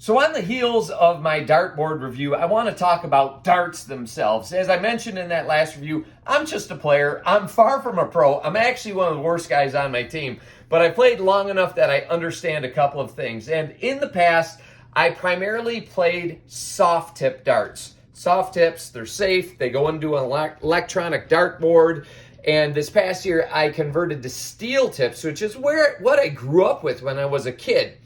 So on the heels of my dartboard review, I want to talk about darts themselves. As I mentioned in that last review, I'm just a player. I'm far from a pro. I'm actually one of the worst guys on my team. But I played long enough that I understand a couple of things. And in the past, I primarily played soft tip darts. Soft tips, they're safe. They go into an electronic dartboard. And this past year, I converted to steel tips, which is what I grew up with when I was a kid.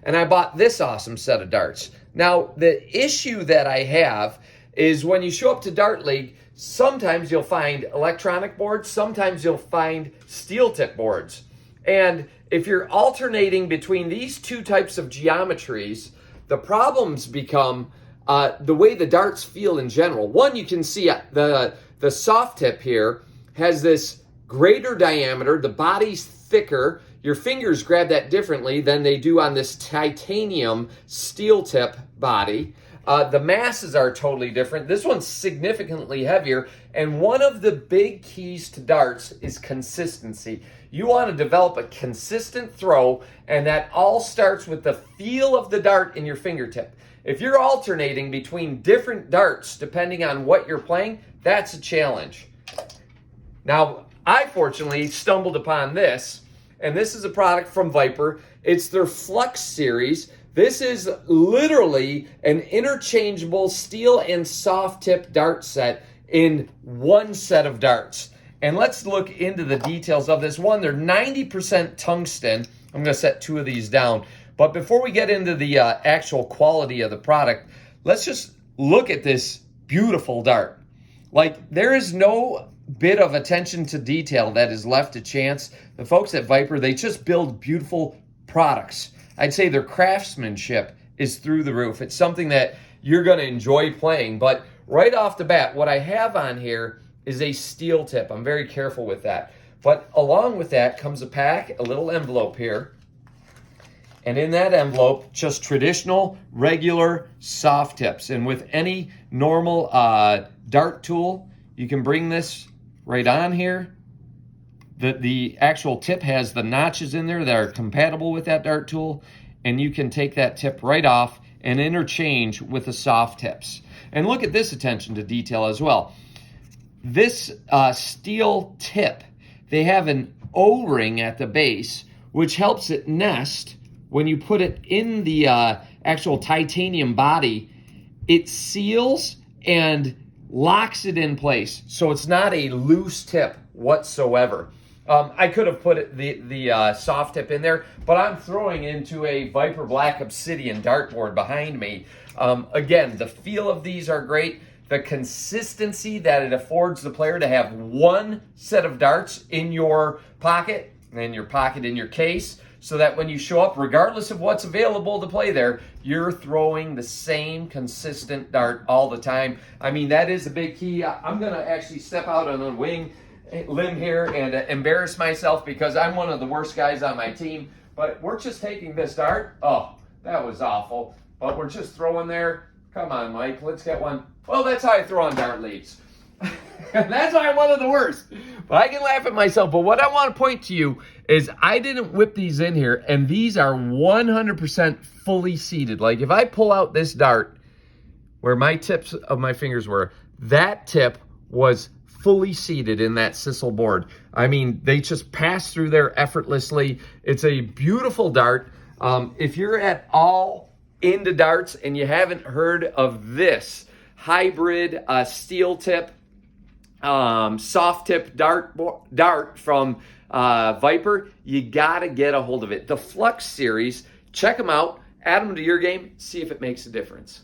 And I bought this awesome set of darts. Now, the issue that I have is when you show up to Dart League, sometimes you'll find electronic boards, sometimes you'll find steel tip boards. And if you're alternating between these two types of geometries, the problems become the way the darts feel in general. One, you can see the soft tip here has this greater diameter, the body's thicker. Your fingers grab that differently than they do on this titanium steel tip body. The masses are totally different. This one's significantly heavier. And one of the big keys to darts is consistency. You want to develop a consistent throw, and that all starts with the feel of the dart in your fingertip. If you're alternating between different darts depending on what you're playing, that's a challenge. Now, I fortunately stumbled upon this. And this is a product from Viper. It's their Flux series. This is literally an interchangeable steel and soft tip dart set in one set of darts. And let's look into the details of this one. They're 90% tungsten. I'm going to set two of these down. But before we get into the actual quality of the product, let's just look at this beautiful dart. Like, there is no bit of attention to detail that is left to chance. The folks at Viper, they just build beautiful products. I'd say their craftsmanship is through the roof. It's something that you're going to enjoy playing. But right off the bat, what I have on here is a steel tip. I'm very careful with that. But along with that comes a pack, a little envelope here. And in that envelope, just traditional, regular soft tips. And with any normal dart tool, you can bring this right on here. The actual tip has the notches in there that are compatible with that dart tool, and you can take that tip right off and interchange with the soft tips. And look at this attention to detail as well. This steel tip, they have an O-ring at the base, which helps it nest when you put it in the actual titanium body. It seals and locks it in place, so it's not a loose tip whatsoever. I could have put the soft tip in there, but I'm throwing into a Viper Black Obsidian dartboard behind me. Again, the feel of these are great. The consistency that it affords the player to have one set of darts in your pocket, and your pocket in your case, so that when you show up, regardless of what's available to play there, you're throwing the same consistent dart all the time. I mean, that is a big key. I'm going to actually step out on a limb here and embarrass myself because I'm one of the worst guys on my team. But we're just taking this dart. Oh, that was awful. But we're just throwing there. Come on, Mike, let's get one. Well, that's how I throw on dart leagues. That's why I'm one of the worst. But I can laugh at myself. But what I want to point to you is I didn't whip these in here, and these are 100% fully seated. Like, if I pull out this dart where my tips of my fingers were, that tip was fully seated in that sisal board. I mean, they just pass through there effortlessly. It's a beautiful dart. If you're at all into darts and you haven't heard of this hybrid steel tip, soft tip dart from Viper, you gotta get a hold of it. The Flux series, check them out, add them to your game, see if it makes a difference.